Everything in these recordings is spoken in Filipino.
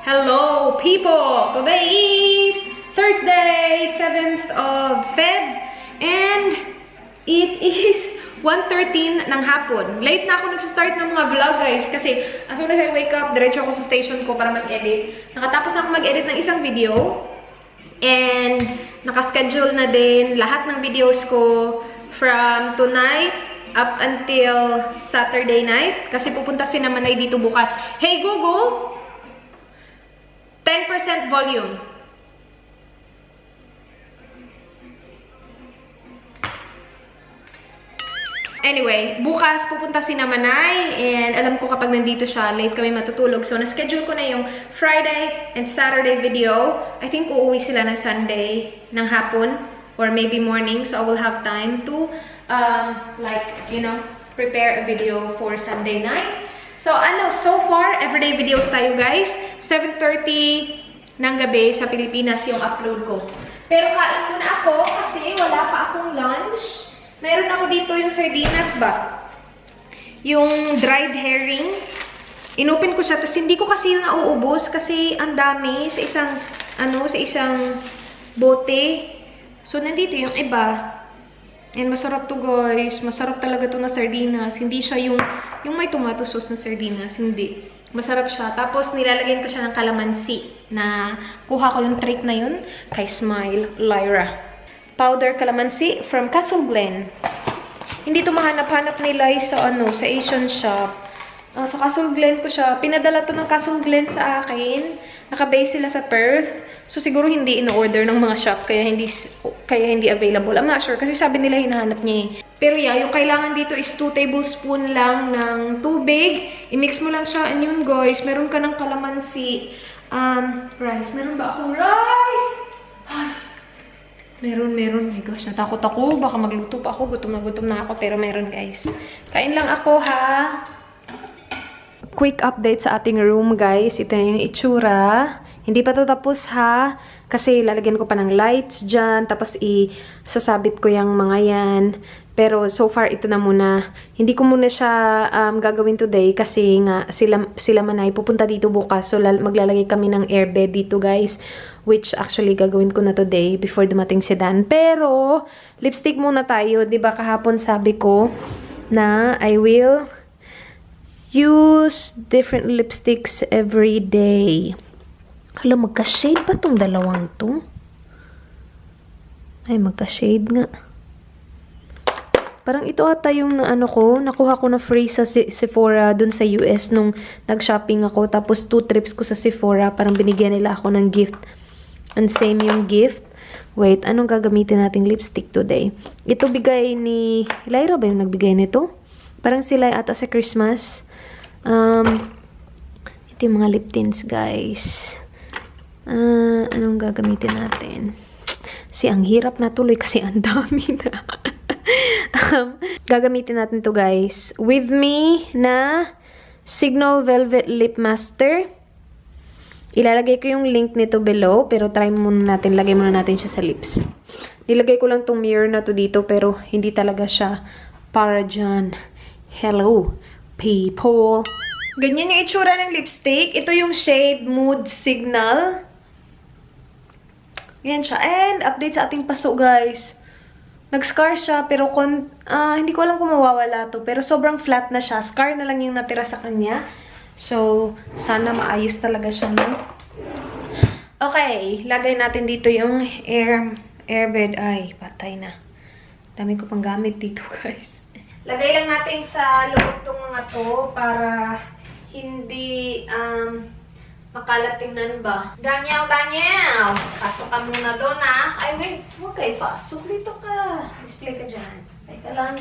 Hello, people! Today is Thursday, 7th of Feb, and it is 1:13 ng hapon. Late na ako nagsistart ng mga vlog, guys, kasi as soon as I wake up, diretso ako sa station ko para mag-edit. Nakatapos na ako mag-edit ng isang video, and nakaschedule na din lahat ng videos ko from tonight up until Saturday night, kasi pupunta si Namanay dito bukas. Hey Google! 10% volume. Anyway, bukas pupunta si Namanay and alam ko kapag nandito siya, late kami matutulog. So, na-schedule ko na yung Friday and Saturday video. I think uuwi sila ng Sunday ng hapon or maybe morning. So, I will have time to, prepare a video for Sunday night. So, so far, everyday videos tayo, guys. 7:30 ng gabi sa Pilipinas yung upload ko. Pero kain muna ako kasi wala pa akong lunch. Meron ako dito yung sardinas ba? Yung dried herring. Inopen ko siya, tapos hindi ko kasi yung nauubos kasi ang dami sa isang bote. So, nandito yung iba. And masarap to, guys. Masarap talaga to na sardinas. Hindi siya yung may tomato sauce na sardinas. Hindi. Masarap siya. Tapos, nilalagyan ko siya ng kalamansi na kuha ko yung trick na yun kay Smile Lyra. Powder kalamansi from Castle Glen. Hindi to mahanap-hanap nila sa Asian shop. Sa Castle Glen ko siya. Pinadala to ng Castle Glen sa akin. Naka-base sila sa Perth. So, siguro hindi in-order ng mga shop kaya hindi available. I'm not sure kasi sabi nila hinahanap niya eh. Pero yeah, yung kailangan dito is 2 tablespoon lang ng tubig. I-mix mo lang siya. And yun, guys, meron ka ng kalamansi. Rice. Meron ba akong rice? Ay, meron. My gosh, natakot ako. Baka magluto pa ako. Gutom na ako. Pero meron, guys. Kain lang ako, ha? Quick update sa ating room, guys. Ito na yung itsura. Hindi pa ito tapos, ha? Kasi lalagyan ko pa ng lights dyan. Tapos isasabit ko yung mga yan. Pero so far, ito na muna. Hindi ko muna siya gagawin today kasi nga sila Manay pupunta dito bukas. So maglalagay kami ng airbed dito, guys. Which actually gagawin ko na today before dumating si Dan. Pero lipstick muna tayo. Diba kahapon sabi ko na I will use different lipsticks every day. Hala, magka-shade ba tong dalawang to? Ay, magka-shade nga. Parang ito ata yung nakuha ko na free sa Sephora dun sa US nung nag-shopping ako. Tapos 2 trips ko sa Sephora. Parang binigyan nila ako ng gift. And same yung gift. Wait, anong gagamitin nating lipstick today? Ito bigay ni Lyra ba yung nagbigay nito? Parang sila ata sa Christmas. Ito yung mga lip tints, guys. Anong gagamitin natin? Ang hirap na tuloy kasi ang dami na. Gagamitin natin to, guys. With Me na Signal Velvet Lip Master. Ilalagay ko yung link nito below, pero try muna natin, lagay muna natin siya sa lips. Nilagay ko lang tong mirror na to dito, pero hindi talaga siya para dyan. Hello, people! Ganyan yung itsura ng lipstick. Ito yung shade Mood Signal. Ganyan siya. And update sa ating paso, guys. Nag-scar siya, pero hindi ko alam kung mawawala to. Pero sobrang flat na siya. Scar na lang yung natira sa kanya. So, sana maayos talaga siya, no? Okay, lagay natin dito yung airbed. Ay, patay na. Dami ko pang gamit dito, guys. Lagay lang natin sa loob tong mga to para hindi makalat tingnan ba. Daniel! Pasok ka muna doon, ha? Ay, wait. Huwag kayo pasok. Dito ka. Display ka dyan. Ay ka lang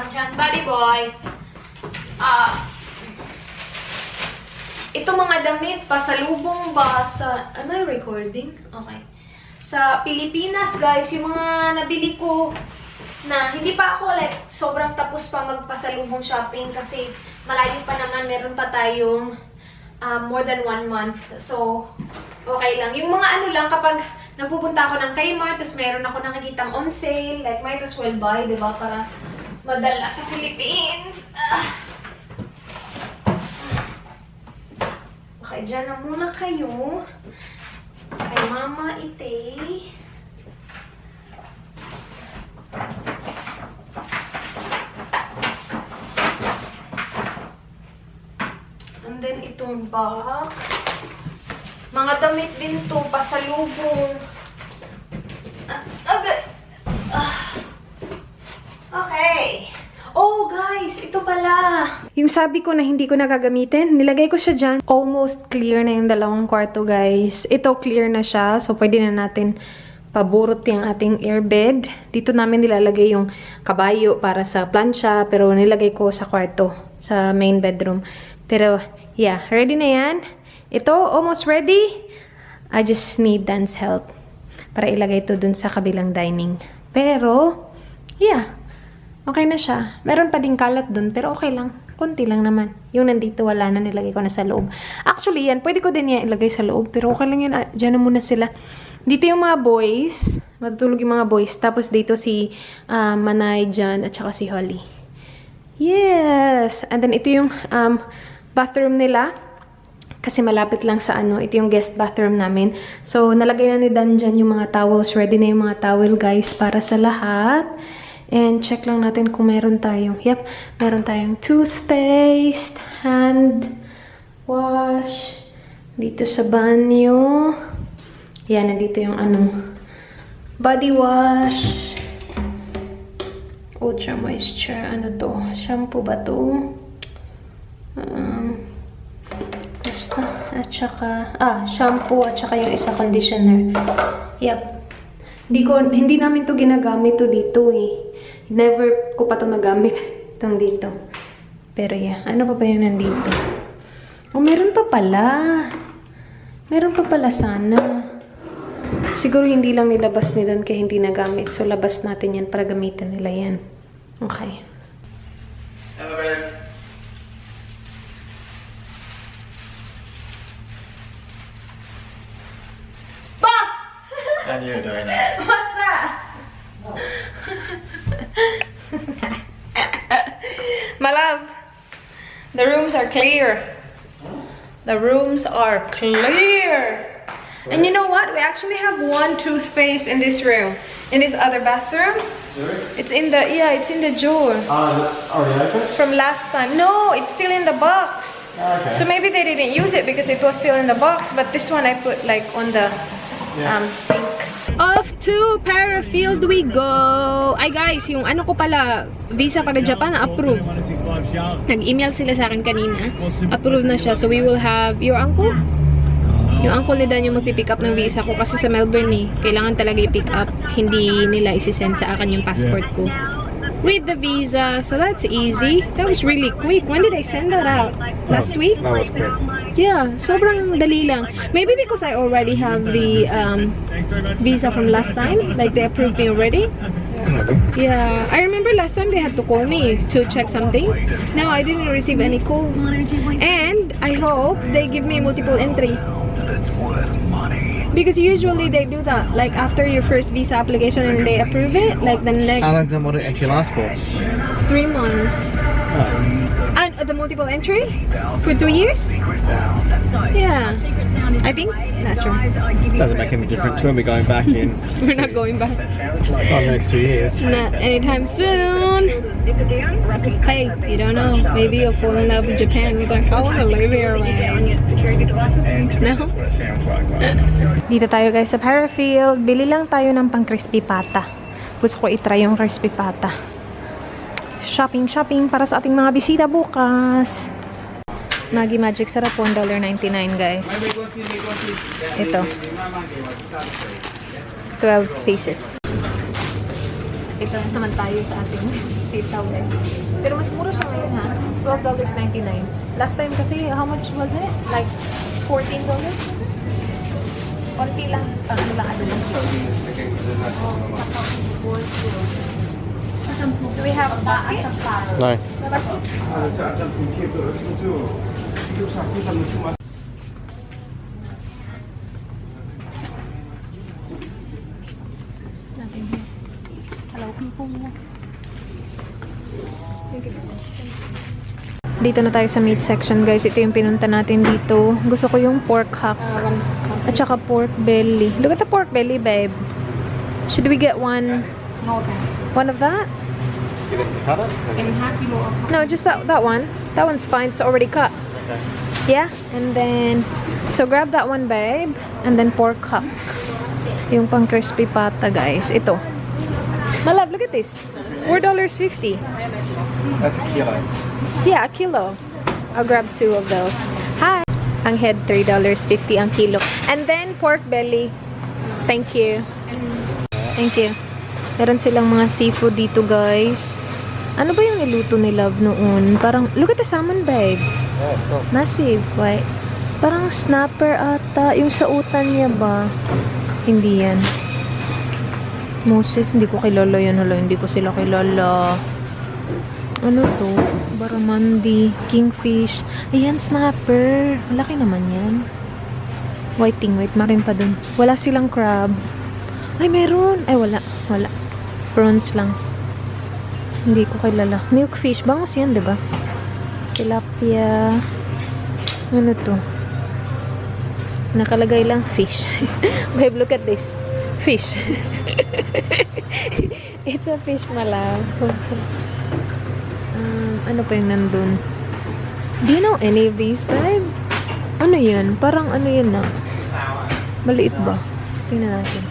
dyan. Buddy boy. Ito mga damit, pasalubong ba sa... Am I recording? Okay. Sa Pilipinas, guys, yung mga nabili ko na hindi pa ako sobrang tapos pa magpasalubong shopping kasi malayo pa naman, meron pa tayong more than 1 month. So, okay lang. Yung mga lang, kapag nagpupunta ako ng Kmart, tapos meron ako nakikitang on sale, might as well buy, diba? Para madala sa Philippines. Okay, dyan na muna kayo. Kay Mama Ite. And then, itong box. Mga damit din to, pasalubong. Okay. Oh, guys, ito pala. Yung sabi ko na hindi ko nagagamitin, nilagay ko siya dyan. Almost clear na yung dalawang kwarto, guys. Ito, clear na siya. So, pwede na natin paburot yung ating airbed. Dito namin nilalagay yung kabayo para sa plancha. Pero nilagay ko sa kwarto, sa main bedroom. Pero, yeah, ready na yan. Ito, almost ready. I just need Dan's help para ilagay ito dun sa kabilang dining. Pero, yeah. Okay na siya. Meron pa ding kalat dun, pero okay lang. Konti lang naman. Yung nandito, wala na. Nilagay ko na sa loob. Actually, yan. Pwede ko din yan ilagay sa loob, pero okay lang yan. Diyan na muna sila. Dito yung mga boys. Matutulog yung mga boys. Tapos dito si Manay dyan at saka si Holly. Yes! And then ito yung bathroom nila. Kasi malapit lang sa ano. Ito yung guest bathroom namin. So, nalagay na ni Dan dyan yung mga towels. Ready na yung mga towel, guys, para sa lahat. And check lang natin kung meron tayong, yep, meron tayong toothpaste, hand wash, dito sa banyo. Yan, nandito yung body wash, Ultra Moisture, ano to? Shampoo ba to? Basta, at saka, shampoo at saka yung isa conditioner. Yep. Hindi namin to ginagamit to dito eh. Never ko pa to nagamit itong dito. Pero yeah, ano pa ba yung nandito? Oh, meron pa pala. Meron pa pala sana. Siguro hindi lang nilabas ni Dan kaya hindi nagamit. So, labas natin yan para gamitin nila yan. Okay. Hello, babe. Pa! I knew you were doing that. What's that? My love, the rooms are clear. The rooms are clear. And you know what? We actually have one toothpaste in this room. In this other bathroom. Really? It's in the, it's in the drawer. Already open? From last time. No, it's still in the box. Okay. So maybe they didn't use it because it was still in the box. But this one I put like on the sink. Off to Parafield we go! Ay guys, yung ano ko pala, visa para Japan na approve. Nag-email sila sa akin kanina. Approve na siya. So we will have your uncle? Yung uncle ni Dan yung magpipick up ng visa ko kasi sa Melbourne eh. Kailangan talaga i-pick up. Hindi nila isi-send sa akin yung passport ko. With the visa. So that's easy. That was really quick. When did I send that out? Last week? That was quick. Yeah, sobrang dali lang. Maybe because I already have the visa from last time. Like they approved me already. Yeah, I remember last time they had to call me to check something. Now I didn't receive any calls. And I hope they give me multiple entry. That's worth money. Because usually they do that, like after your first visa application and they approve it, like the next How long did what it actually last for? 3 months. And the multiple entry? For 2 years? Yeah. I think? Not sure. Doesn't make any difference when we're going back in. We're not going back. Not the next 2 years. Not anytime soon. Hey, you don't know. Maybe you'll fall in love with Japan. You're like, I want to live here, man. No? Dito tayo guys sa Parafield. Bili lang tayo ng pang crispy pata. Gusto ko itry yung crispy pata. Shopping para sa ating mga bisita bukas. Maggi Magic sarap, $1.99 guys. Ito. 12 pieces. Ito naman tayo sa ating sitaw guys. Pero mas mura siya ngayon ha. $12.99. Last time kasi, how much was it? Like $14 was it? Konti lang. Ano lang lang sila. Do we have a basket? No. No basket? Nothing here. Hello people. Dito na tayo sa meat section, guys. Ito yung pinunta natin dito. Gusto ko yung pork hock. At saka pork belly. Look at the pork belly, babe. Should we get one? One of that? No, just that one. That one's fine. It's already cut. Yeah? And then, so grab that one, babe. And then pork hock. Yung pang crispy pata, guys. Ito. My love, look at this. $4.50. That's a kilo. Yeah, a kilo. I'll grab 2 of those. Hi. Ang head, $3.50 ang kilo. And then, pork belly. Thank you. Thank you. Meron silang mga seafood dito, guys. Ano ba yung niluto ni Love noon? Parang, look at the salmon, babe. Oh, cool. Massive, right? Parang snapper ata. Yung sautan niya ba? Hindi yan. Moses, hindi ko kilala yan. Hala, hindi ko sila kilala. Ano to? Barramundi, kingfish. Ayan, snapper. Malaki naman yan. Whiting, wait, marin pa dun. Wala silang crab. Ay, meron. Ay, wala. Wala. Prawns lang. Hindi ko kilala. Milkfish. Bangus yan, diba? Tilapia. Ano to? Nakalagay lang fish. Babe, look at this. Fish. It's a fish, malam. Ano pa yung nandun? Do you know any of these, babe? Ano yan? Parang ano yan na? Maliit ba? Tingnan natin.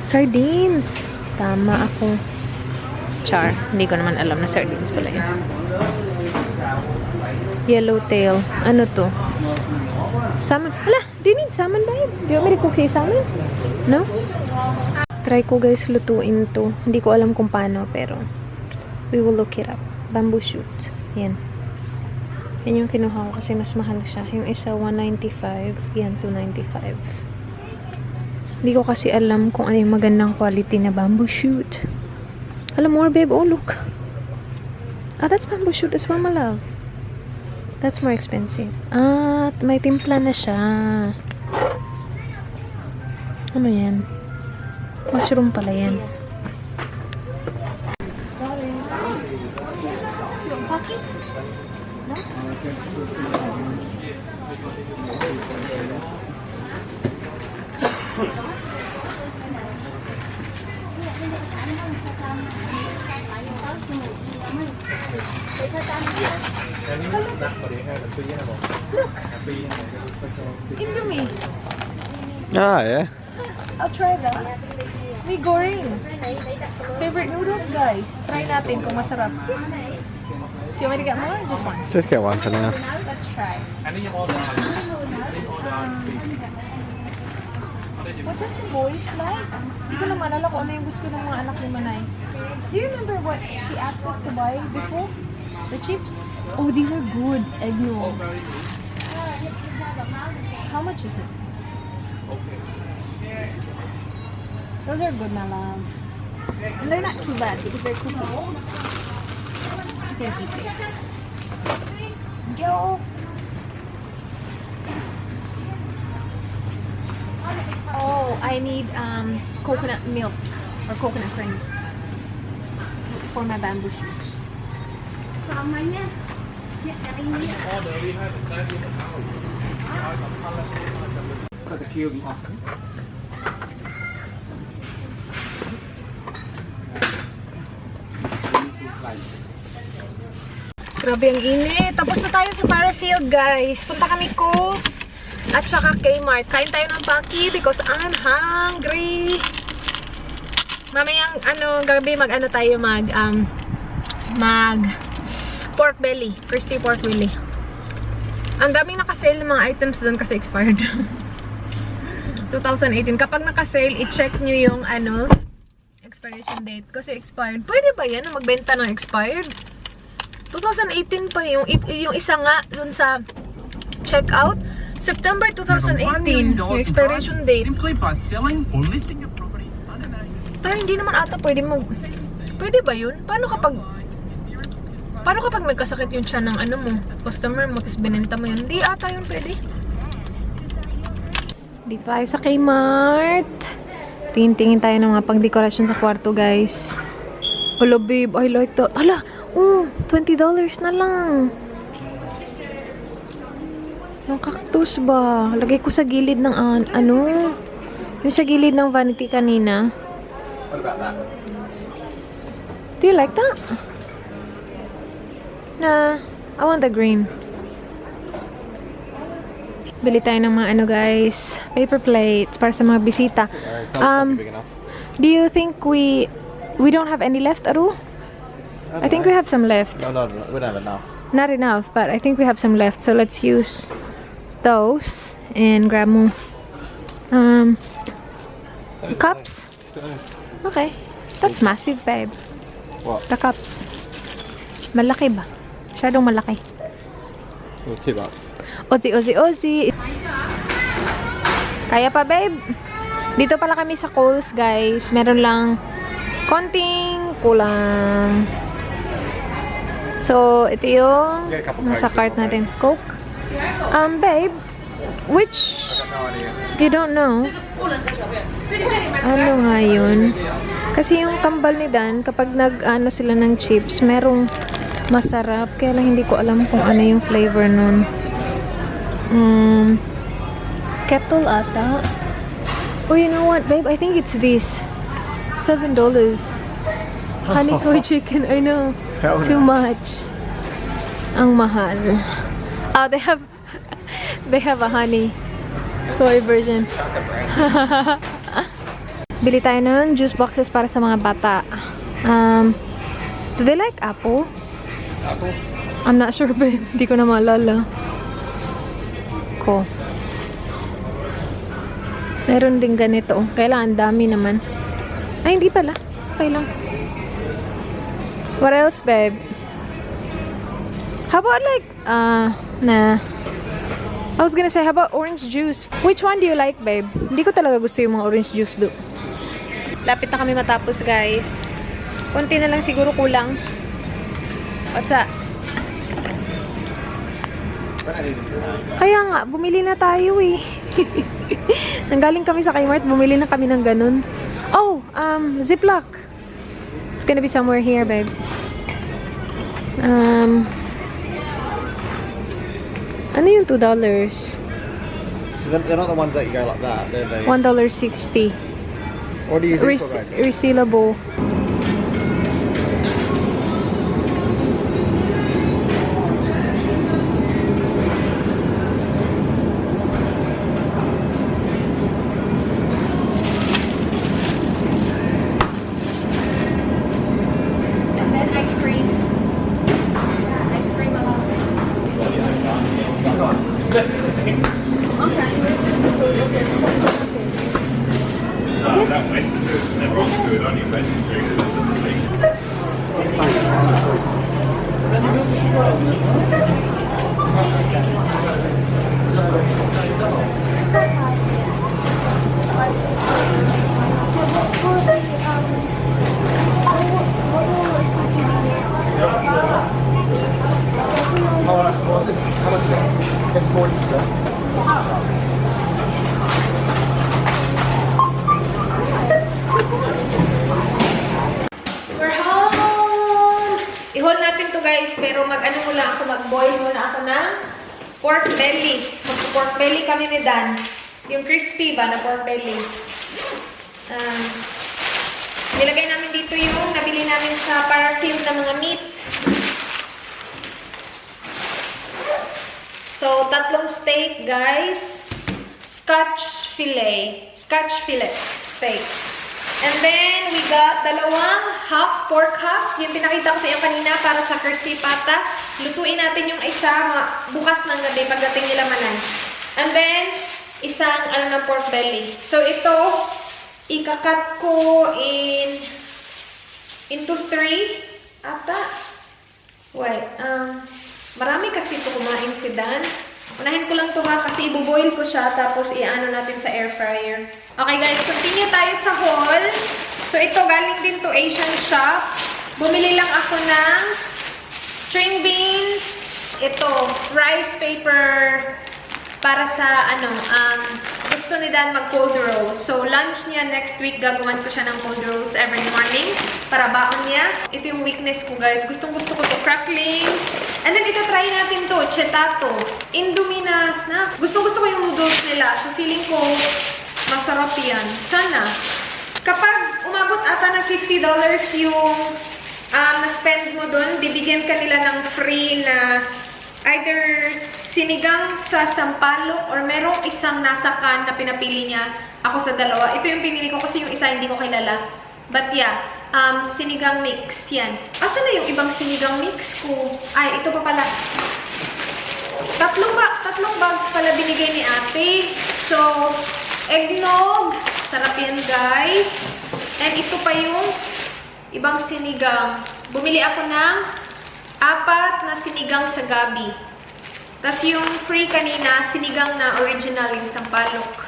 Sardines. Tama ako. Char. Hindi ko naman alam na sardines pala yun. Yellowtail. Ano to? Salmon. Hala, do you need salmon, babe? Do you want me to cook say salmon? No? Try ko, guys, lutuin to. Hindi ko alam kung paano, pero we will look it up. Bamboo shoot. Yan. Yan yung kinuha ko kasi mas mahal siya. Yung isa, $195. Yan, $295. Hindi ko kasi alam kung ano yung magandang quality na bamboo shoot. Alam mo, babe, oh, look. Ah, that's bamboo shoot as well, my love. That's more expensive. Ah, may timpla na siya. Ano yan? Mushroom pala yan. Sorry. No? Look. Indomie. Ah, yeah. I'll try that. May goreng. Favorite noodles, guys. Try natin kung masarap. Do you want me to get more? Just one. Just get one for now. Let's try. What does the voice like? Hindi ko na maalala kung ano yung gusto ng mga anak ni Manay. Do you remember what she asked us to buy before? The chips? Oh, these are good. Egg rolls. How much is it? Those are good, my love. And they're not too bad because they're cookies. You can eat this. Go! Oh, I need coconut milk or coconut cream for my bamboo shoots. Got the cube off. Grabe ang init. Tapos na tayo sa Parafield, guys. Punta kami Coles at saka Kmart. Kain tayo ng Paki because I'm hungry. Mamayang gabi mag pork belly. Crispy pork belly. Ang daming nakasale ng mga items doon kasi expired. 2018. Kapag nakasale, i-check nyo yung expiration date. Kasi expired. Pwede ba yan na magbenta ng expired? 2018 pa yung isa nga dun sa checkout. September 2018. Yung expiration date. Simply by selling or listing your property. Pero hindi naman ata pwede pwede ba yun? Paano kapag nagkasakit yung tiyan ng customer mo, tapos binenta mo yun? Hindi ata yun pwede. Dito tayo sa Kmart. Tingin tayo ng mga pang-dekorasyon sa kwarto, guys. Hala, babe. I like that. Hala, $20 na lang. Yung cactus ba? Lagay ko sa gilid ng ano? Yung sa gilid ng vanity kanina. What about that? Do you like that? Nah, I want the green. Bili tayo ng mga ano guys, paper plates para sa mga bisita. It's not big enough. Do you think we don't have any left at all? I think we have some left. No, we don't have enough. Not enough, but I think we have some left. So let's use those and grab more. Cups? Okay. That's massive, babe. What? The cups. Malaki ba? Masyadong malaki. Well, $2. Ozzy. Kaya pa, babe? Dito pala kami sa Kohl's, guys. Meron lang konting kulang. So, ito yung nasa cart natin. Coke? Babe, which... You don't know? Ano nga yun? Kasi yung kambal ni Dan, kapag nag-ano sila ng chips, merong masarap. Kaya lang hindi ko alam kung ano yung flavor nun. Kettle ata. Or you know what, babe? I think it's this. $7. Honey soy chicken. I know. Too much. Ang mahal. Oh, they have a honey soy version. Bili tayo ng juice boxes para sa mga bata. Do they like apple? Apple? I'm not sure, babe. Hindi ko na maalala. Ko. Meron din ganito. Kailangan dami naman. Ay, hindi pala. Okay lang. What else, babe? How about like, I was gonna say, how about orange juice? Which one do you like, babe? Hindi ko talaga gusto yung mga orange juice do. Lapit na kami matapos, guys. Konti na lang siguro kulang. What's that? Kaya nga, bumili na tayo eh. Nanggaling kami sa Kmart, bumili na kami ng ganun. Oh, Ziploc. It's gonna be somewhere here, babe. Ano yung $2? They're not the ones that you go like that, they're they? $1.60. What do you think for, babe? Resealable. I-haul natin to guys, pero mag-ano muna ako, mag-boil muna ako ng pork belly. Mag-pork belly kami ni Dan. Yung crispy ba na pork belly. Nilagay namin dito yung nabili namin sa Parafield na mga meat. So, 3 steak guys. Scotch fillet steak. And then, we got 2 half pork half. Yung pinakita ko sa iyo kanina para sa crispy pata. Lutuin natin yung isa bukas ng gabi pagdating nila manan. And then, isang ng pork belly. So, ito, ikakat ko into 3 ata. Wait, marami kasi ito kumain si Dan. Unahin ko lang ito kasi ibuboil ko siya tapos i-ano natin sa air fryer. Okay guys, continue tayo sa haul. So ito galing din to Asian shop. Bumili lang ako ng string beans. Ito, rice paper para sa, gusto ni Dan mag cold rolls. So, lunch niya next week, gagawan ko siya ng cold rolls every morning para baon niya. Ito yung weakness ko, guys. Gustong-gusto ko to, cracklings. And then, ito try natin to, chetato. Indominas na. Gustong-gusto ko yung noodles nila. So, feeling ko, masarap yan. Sana. Kapag umabot ata ng $50 yung na-spend mo dun, bibigyan ka nila ng free na either sinigang sa sampalok or merong isang nasa can na pinapili niya. Ako sa dalawa. Ito yung pinili ko kasi yung isa hindi ko kilala. But yeah, sinigang mix. Yan. Asa na yung ibang sinigang mix ko? Ay, ito pa pala. Tatlong bags pala binigay ni ate. So, eggnog. Sarap yan, guys. And ito pa yung ibang sinigang. Bumili ako ng 4 na sinigang sa gabi. Tapos yung free kanina, sinigang na original, yung sampalok.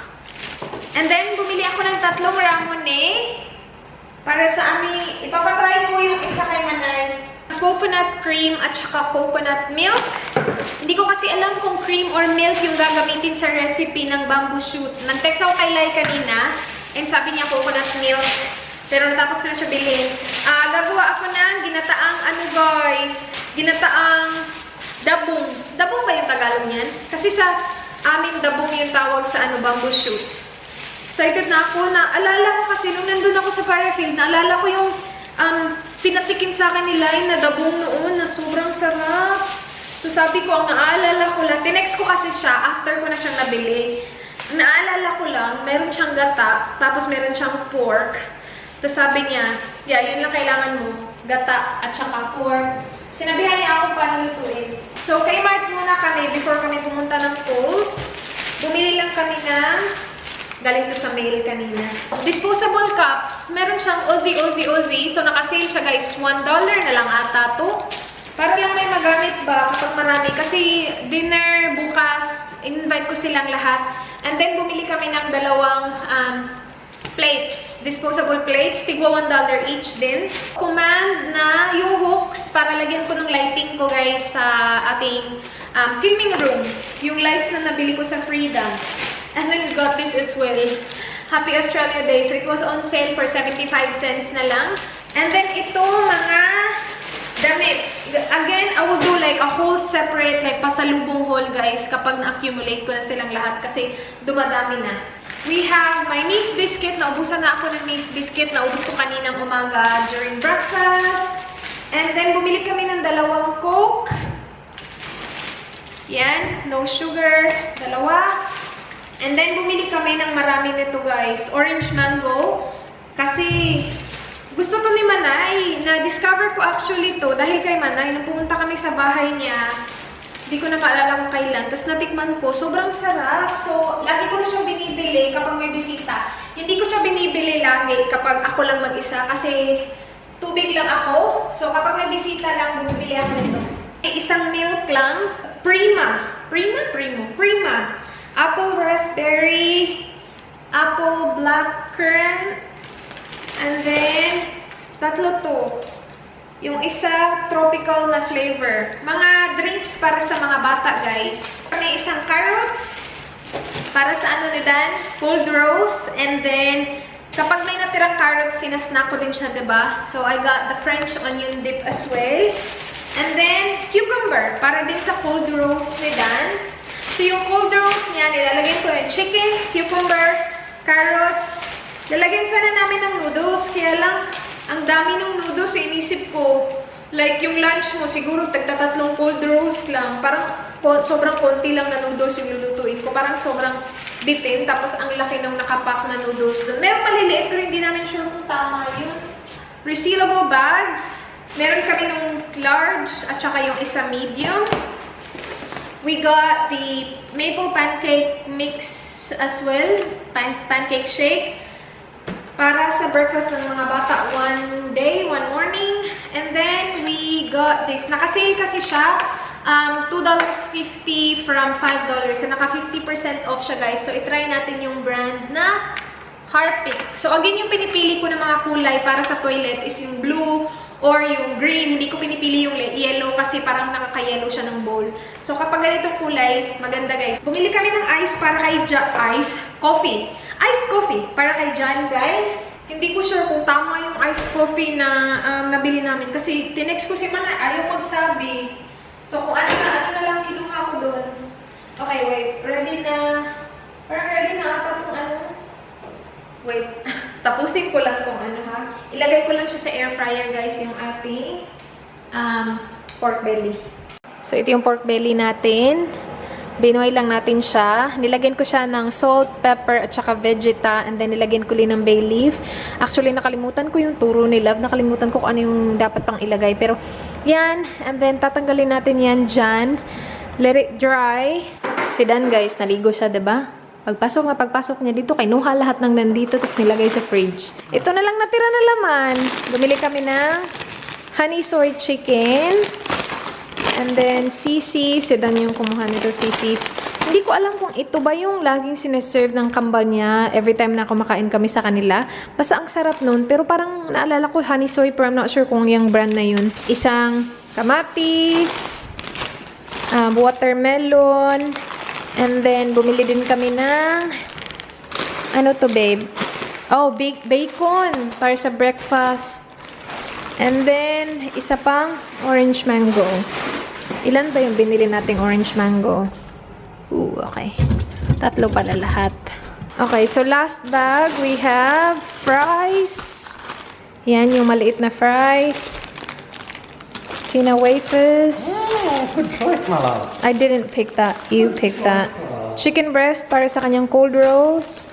And then, bumili ako ng 3 ramune. Para sa amin, ipapatry ko yung isa kay Manay. Coconut cream at saka coconut milk. Hindi ko kasi alam kung cream or milk yung gagamitin sa recipe ng bamboo shoot. Nag-text ako kay Lai kanina, and sabi niya coconut milk. Pero natapos ko na siya bilhin. Gagawa ako ng ginataang, guys, ginataang dabong. Dabong ba yung Tagalog niyan? Kasi sa aming dabong yung tawag sa bamboo shoot. Excited na ako. Naalala ko kasi nung nandun ako sa Fairfield, naalala ko yung pinatikim sa akin nila yung na dabong noon na sobrang sarap. So sabi ko, ang naaalala ko lang, tinext ko kasi siya after ko na siyang nabili. Naalala ko lang, meron siyang gata, tapos meron siyang pork. Tapos sabi niya, yeah, yun lang kailangan mo, gata at saka pork. Sinabihan niya ako paano lutuin. So, kay Mart muna kami before kami pumunta ng Kohl's. Bumili lang kami ng, galing to sa mail kanina. Disposable cups. Meron siyang Ozzy. So, nakasale siya, guys. $1 na lang ata to. Para lang may magamit ba kapag marami. Kasi dinner bukas, invite ko silang lahat. And then, bumili kami ng 2 plates, disposable plates, tigwa $1 each din. Command na yung hooks para lagyan ko ng lighting ko, guys, sa ating filming room. Yung lights na nabili ko sa Freedom. And then we got this as well. Happy Australia Day. So it was on sale for 75 cents na lang. And then ito, mga damit. Again, I will do like a whole separate, like pasalubong haul, guys, kapag na-accumulate ko na silang lahat kasi dumadami na. We have my niece biscuit. Naubusan na ako ng niece biscuit. Naubos ko kaninang umaga during breakfast. And then, bumili kami ng 2 Coke. Yan. No sugar. 2. And then, bumili kami ng marami nito, guys. Orange mango. Kasi, gusto to ni Manay. Na-discover ko actually to dahil kay Manay. Nung pumunta kami sa bahay niya, hindi ko na maalala kung kailan. Tapos natikman ko, sobrang sarap. So, lagi ko na siyang binibili kapag may bisita. Hindi ko siya binibili lagi kapag ako lang mag-isa. Kasi tubig lang ako. So, kapag may bisita lang, bumibili ako nito. Isang milk lang. Prima. Apple raspberry. Apple blackcurrant. And then, 3 to. Yung isa, tropical na flavor. Mga drinks para sa mga bata, guys. May isang carrots. Para sa ni Dan, cold rolls. And then, kapag may natirang carrots, sinasnack ko din siya, diba? So, I got the French onion dip as well. And then, cucumber. Para din sa cold rolls ni Dan. So, yung cold rolls niya, nilalagyan ko yung chicken, cucumber, carrots. Lalagyan sana namin ng noodles. Kaya lang, ang dami ng noodles, inisip ko, like yung lunch mo, siguro tagta-3 cold rolls lang. Parang sobrang konti lang na noodles yung lulutuin ko. Parang sobrang bitin, tapos ang laki ng nakapack na noodles doon. Meron maliliit, pero hindi namin sure kung tama yun. Resealable bags. Meron kami nung large, at saka yung isa medium. We got the maple pancake mix as well. Pancake shake. Para sa breakfast ng mga bata, 1 day, 1 morning. And then, we got this. Nakasale kasi siya. $2.50 from $5. So, naka 50% off siya, guys. So, itry natin yung brand na Harpic. So, again, yung pinipili ko ng mga kulay para sa toilet is yung blue, or yung green. Hindi ko pinipili yung yellow kasi parang nakaka-yellow siya ng bowl. So kapag ganitong kulay, maganda guys. Bumili kami ng ice para kay iced coffee para kay John guys. Hindi ko sure kung tama yung iced coffee na nabili namin kasi tinext ko si Mana, ayaw magsabi. So kung ano na lang kinuha ko doon. Okay, wait. Ready na. Parang ready na ata itong ano. Wait. Tapusin ko lang itong ano ha. Ilagay ko lang siya sa air fryer guys, yung ating pork belly. So ito yung pork belly natin. Binoy lang natin siya. Nilagyan ko siya ng salt, pepper, at saka BISITA. And then nilagyan ko rin ng bay leaf. Actually, nakalimutan ko yung turo ni Love. Nakalimutan ko kung ano yung dapat pang ilagay. Pero yan. And then tatanggalin natin yan dyan. Let it dry. Si Dan guys, naligo siya, diba? Pagpasok niya dito, kinuha lahat ng nandito, tapos nilagay sa fridge. Ito na lang natira na laman. Bumili kami ng honey soy chicken. And then, sisis. Si Dan yung kumuha nito, sisis. Hindi ko alam kung ito ba yung laging sineserve ng kambal niya every time na kumakain kami sa kanila. Basta ang sarap nun. Pero parang naalala ko honey soy, pero I'm not sure kung yung brand na yun. Isang kamatis, watermelon, and then, bumili din kami ng, ano to, babe? Oh, bacon para sa breakfast. And then, isa pang orange mango. Ilan ba yung binili nating orange mango? Ooh, okay. 3 pala lahat. Okay, so last bag, we have fries. Yan, yung maliit na fries. Tina wafers. Oh, good choice, my love. I didn't pick that. You picked that. Chicken breast para sa kanyang cold roast.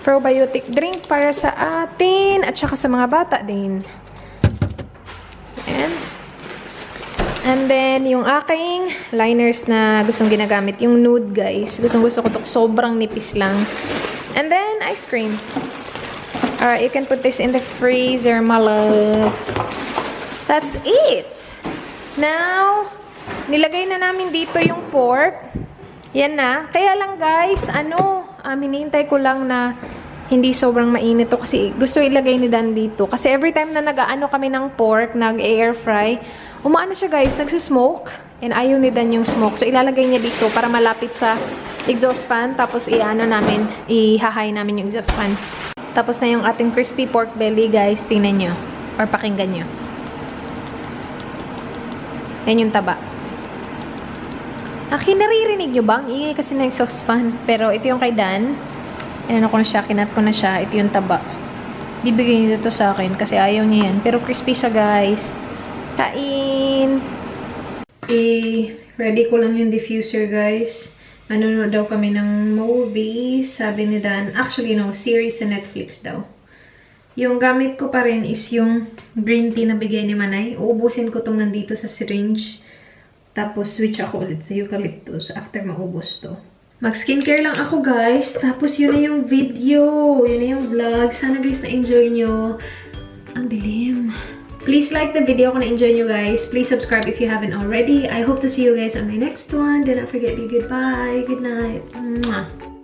Probiotic drink para sa atin. At saka sa mga bata din. And then, yung aking liners na gustong ginagamit. Yung nude, guys. Gusto ko ito. Sobrang nipis lang. And then, ice cream. Alright, you can put this in the freezer, my love. That's it. Now, nilagay na namin dito yung pork. Yan na. Kaya lang guys, hinihintay ko lang na hindi sobrang mainit to kasi gusto ilagay ni Dan dito. Kasi every time na nag-aano kami ng pork, nag-air fry, umaano siya guys, nagsismoke. And ayaw ni Dan yung smoke. So ilalagay niya dito para malapit sa exhaust fan. Tapos ihahay namin yung exhaust fan. Tapos na yung ating crispy pork belly guys. Tingnan nyo. Or pakinggan nyo. Yan yung taba. Naririnig nyo ba? Ang ingay kasi na exhaust fan. Pero ito yung kay Dan. Inano ko na siya, kinat ko na siya. Ito yung taba. Bibigay niyo to sa akin kasi ayaw niya yan. Pero crispy siya guys. Kain! Ready ko lang yung diffuser guys. Manonood daw kami ng movies. Sabi ni Dan. Actually no, series sa Netflix daw. Yung gamit ko pa rin is yung green tea na bigay ni Manay. Uubusin ko tong nandito sa syringe. Tapos switch ako ulit sa eucalyptus after maubos to. Mag-skincare lang ako guys. Tapos yun na yung video. Yun na yung vlog. Sana guys na-enjoy nyo. Ang dilim. Please like the video kung na-enjoy nyo guys. Please subscribe if you haven't already. I hope to see you guys on my next one. Do not forget to goodbye. Good night. Mwah.